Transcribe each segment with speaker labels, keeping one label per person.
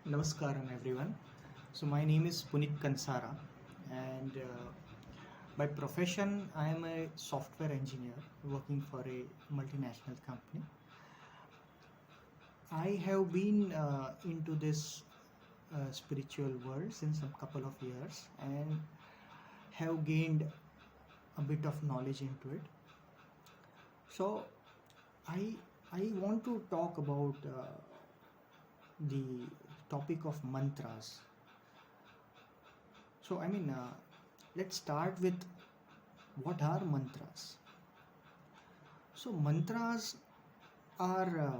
Speaker 1: Namaskaram everyone. So my name is Puneet Kansara and by profession I am a software engineer working for a multinational company. I have been into this spiritual world since a couple of years and have gained a bit of knowledge into it. So I want to talk about the topic of mantras. So let's start with what are mantras. So mantras are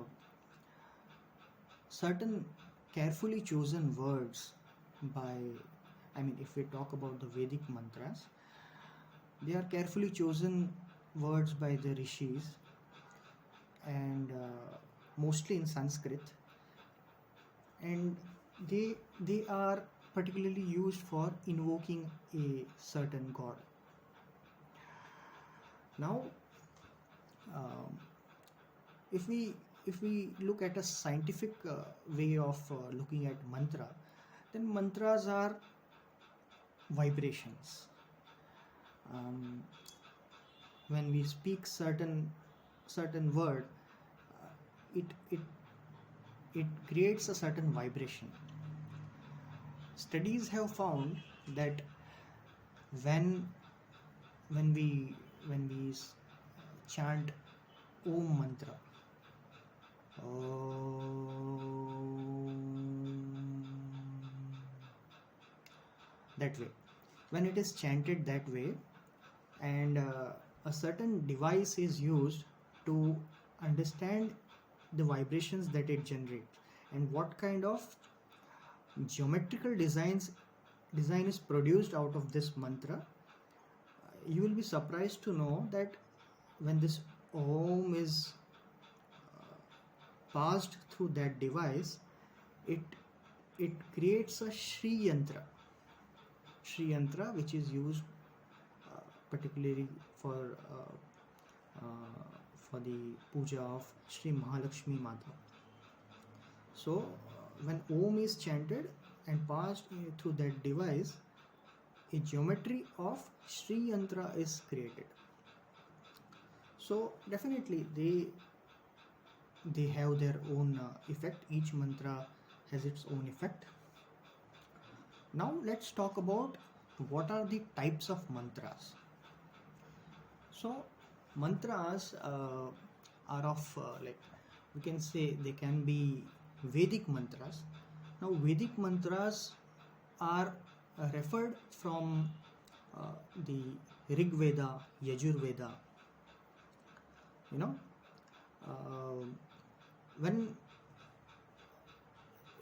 Speaker 1: certain carefully chosen words by, if we talk about the Vedic mantras, they are carefully chosen words by the rishis and mostly in Sanskrit, and they are particularly used for invoking a certain god. Now, if we look at a scientific way of looking at mantra, then mantras are vibrations. When we speak certain word, it creates a certain vibration. Studies have found that when we chant Om mantra, that way, when it is chanted that way, and a certain device is used to understand the vibrations that it generates and what kind of geometrical design is produced out of this mantra, you will be surprised to know that when this Om is passed through that device, it creates a Shri Yantra, which is used particularly for the puja of Shri Mahalakshmi Mata. So when Om is chanted and passed through that device, a geometry of Shri Yantra is created. So definitely they have their own effect. Each mantra has its own effect. Now let's talk about what are the types of mantras. So mantras are of we can say they can be Vedic mantras. Now Vedic mantras are referred from the Rig Veda, Yajur Veda.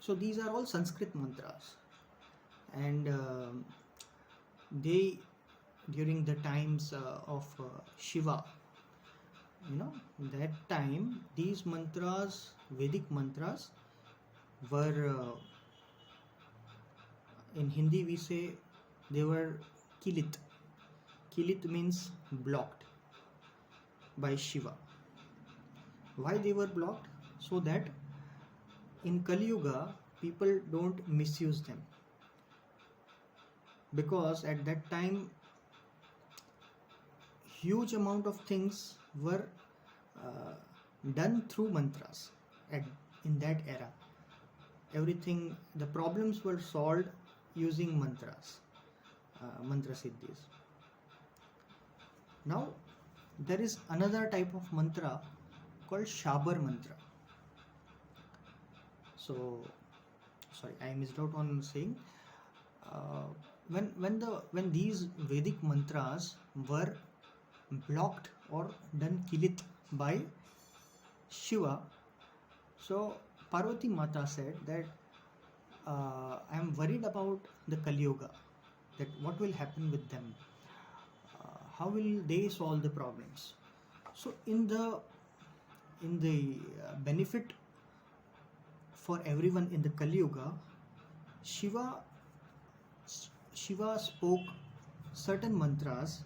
Speaker 1: So these are all Sanskrit mantras, and they, during the times of Shiva, that time these mantras, Vedic mantras, were in Hindi we say they were kilit. Kilit means blocked by Shiva. Why they were blocked? So that in Kali Yuga people don't misuse them, because at that time huge amount of things were done through mantras. In that era, everything, the problems were solved using mantras, Mantra Siddhis. Now there is another type of mantra called Shabar mantra. So sorry, I missed out on saying when these Vedic mantras were blocked or done kilit by Shiva, so Parvati Mata said that I am worried about the Kali Yuga, that what will happen with them, how will they solve the problems. So in the benefit for everyone in the Kali Yuga, Shiva spoke certain mantras.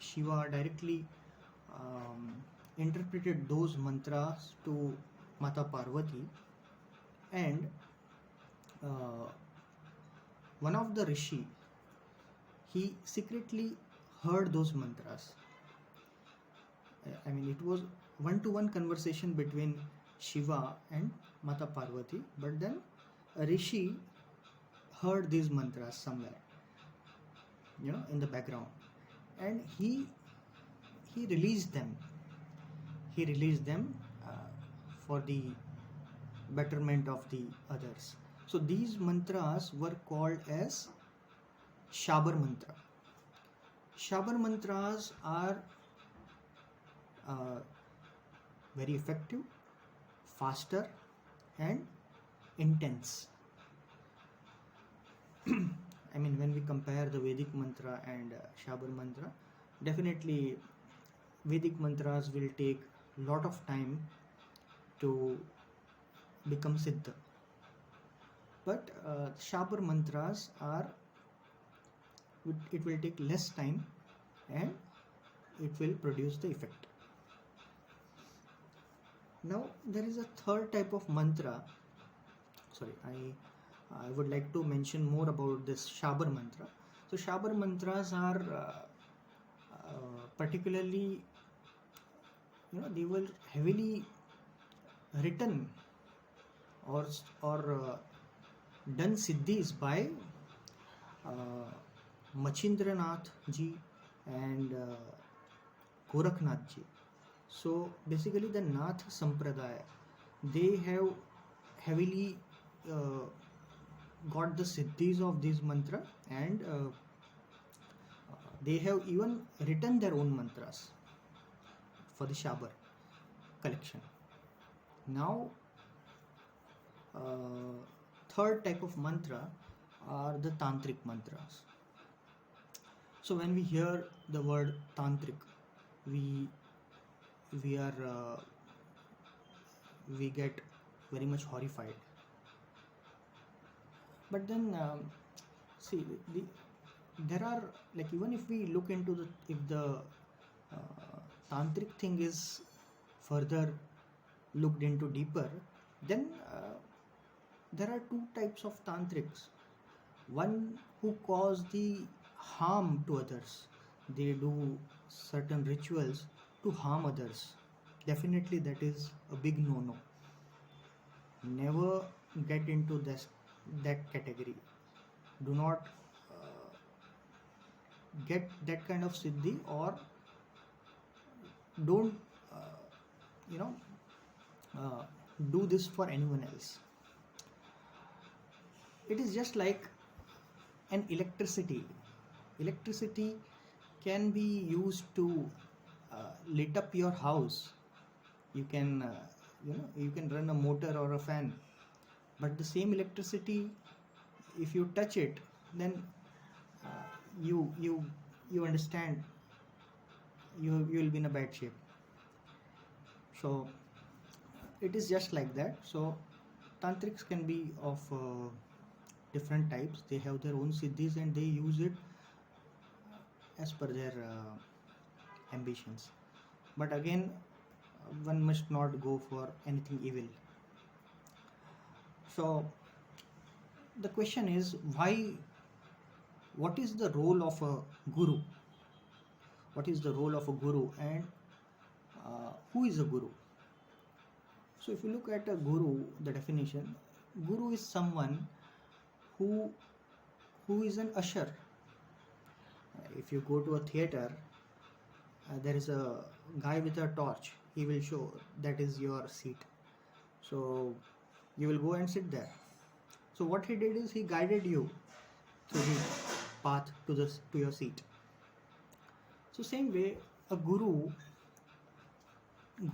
Speaker 1: Shiva directly interpreted those mantras to Mata Parvati, and uh, one of the rishi, he secretly heard those mantras. I mean, it was one-to-one conversation between Shiva and Mata Parvati, but then a rishi heard these mantras somewhere, in the background, and he released them. He released them for the betterment of the others. So these mantras were called as Shabar mantra. Shabar mantras are very effective, faster, and intense. I mean, when we compare the Vedic mantra and Shabar mantra, definitely Vedic mantras will take a lot of time to become Siddha. But Shabar mantras it will take less time and it will produce the effect. Now there is a third type of mantra. Sorry, I would like to mention more about this Shabar mantra. So Shabar mantras are particularly, they were heavily written or done siddhis by Machindranath ji and Gorakhnath ji. So basically the Nath Sampradaya, they have heavily got the siddhis of these mantra, and they have even written their own mantras for the Shabar collection. Now third type of mantra are the Tantrik mantras. So when we hear the word Tantrik, we get very much horrified. But then see, there are, like, even if we look into if the Tantric thing is further looked into deeper, then there are two types of Tantrics. One who cause the harm to others. They do certain rituals to harm others. Definitely that is a big no-no. Never get into that category. Do not get that kind of siddhi, or don't do this for anyone else. It is just like an electricity. Electricity can be used to lit up your house. You can you can run a motor or a fan, but the same electricity, if you touch it, then you understand, you will be in a bad shape. So it is just like that. So Tantrics can be of different types. They have their own siddhis and they use it as per their ambitions. But again, one must not go for anything evil. So the question is, what is the role of a guru? What is the role of a guru, and who is a guru? So if you look at a guru, the definition, guru is someone who is an usher. If you go to a theater, there is a guy with a torch. He will show that is your seat. So you will go and sit there. So what he did is he guided you through the path to your seat. So same way, a guru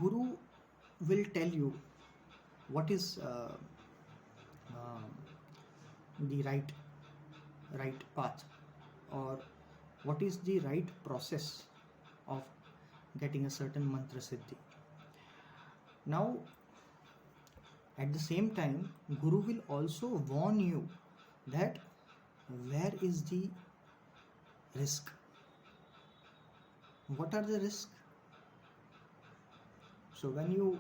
Speaker 1: will tell you what is the right path, or what is the right process of getting a certain mantra siddhi. Now at the same time, guru will also warn you that where is the risk. What are the risks? So when you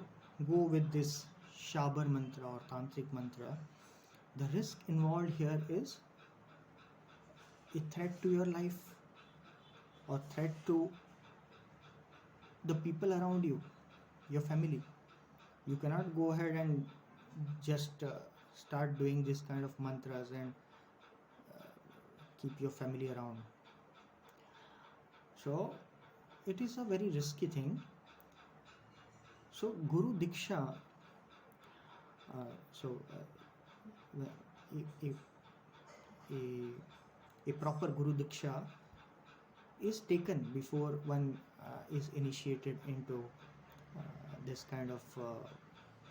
Speaker 1: go with this Shabar mantra or Tantrik mantra, the risk involved here is a threat to your life or threat to the people around you, your family. You cannot go ahead and just start doing this kind of mantras and keep your family around. So it is a very risky thing. So Guru Diksha, if a proper Guru Diksha is taken before one is initiated into this kind of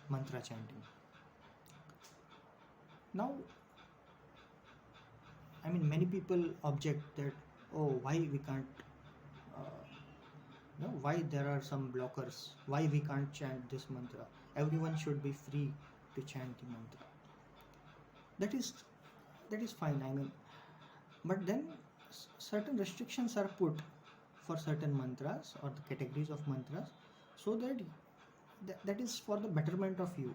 Speaker 1: mantra chanting. Now, I mean, many people object that, oh, why we can't, why there are some blockers, why we can't chant this mantra. Everyone should be free to chant the mantra. That is fine, I mean, but then certain restrictions are put for certain mantras or the categories of mantras, so that is for the betterment of you.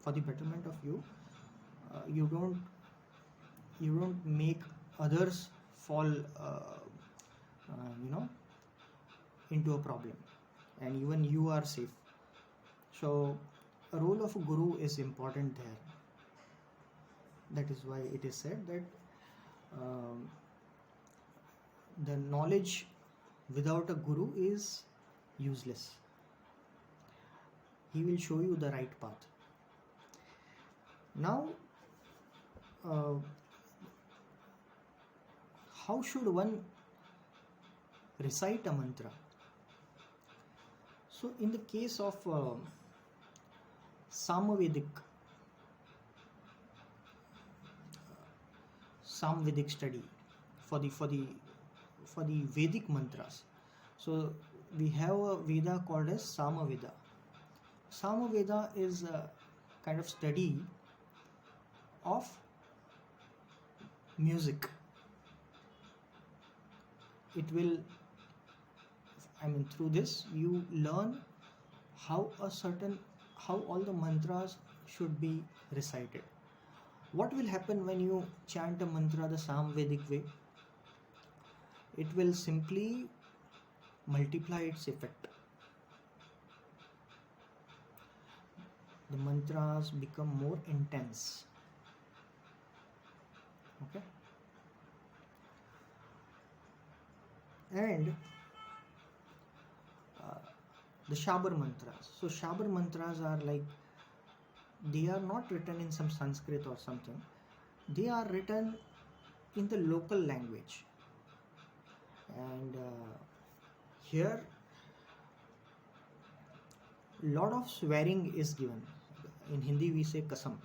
Speaker 1: For the betterment of you, you don't make others fall into a problem, and even you are safe. So a role of a guru is important there. That is why it is said that the knowledge without a guru is useless. He will show you the right path. Now, how should one recite a mantra? So in the case of Samvedic study for the Vedic mantras, so we have a Veda called as Samaveda. Samaveda is a kind of study of music. It will, through this you learn how all the mantras should be recited. What will happen when you chant a mantra the Samvedic way? It will simply multiply its effect. The mantras become more intense. Okay? And the Shabar mantras. So Shabar mantras are like, they are not written in some Sanskrit or something. They are written in the local language. And here lot of swearing is given. In Hindi we say kasam.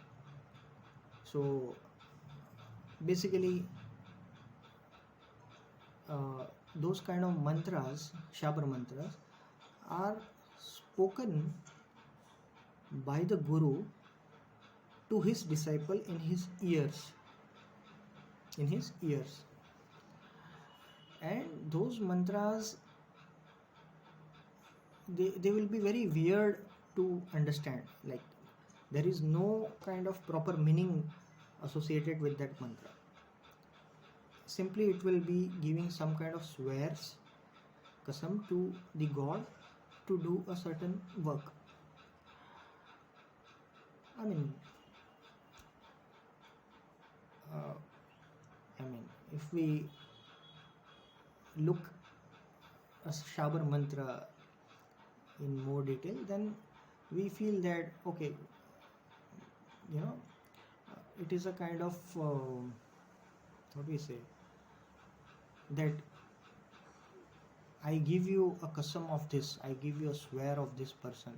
Speaker 1: So basically those kind of mantras, Shabar mantras, are spoken by the Guru to his disciple in his ears. And those mantras, they will be very weird to understand. Like, there is no kind of proper meaning associated with that mantra. Simply it will be giving some kind of swears, kasam, to the god to do a certain work. If we look a Shabar mantra in more detail, then we feel that, okay, it is a kind of what we say, that I give you a kasam of this, I give you a swear of this person,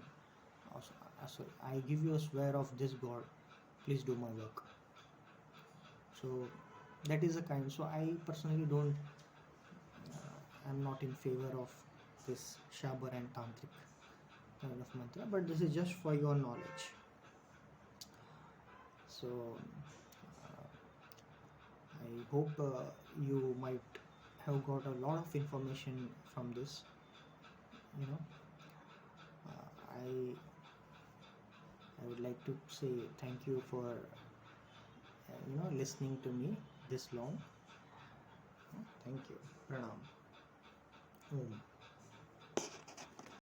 Speaker 1: I give you a swear of this god, please do my work. So that is a kind. So I personally don't, I'm not in favor of this Shabar and Tantrik kind of mantra, but this is just for your knowledge. So I hope you might have got a lot of information from this. I I would like to say thank you for listening to me this long. Thank you. Pranam. Om.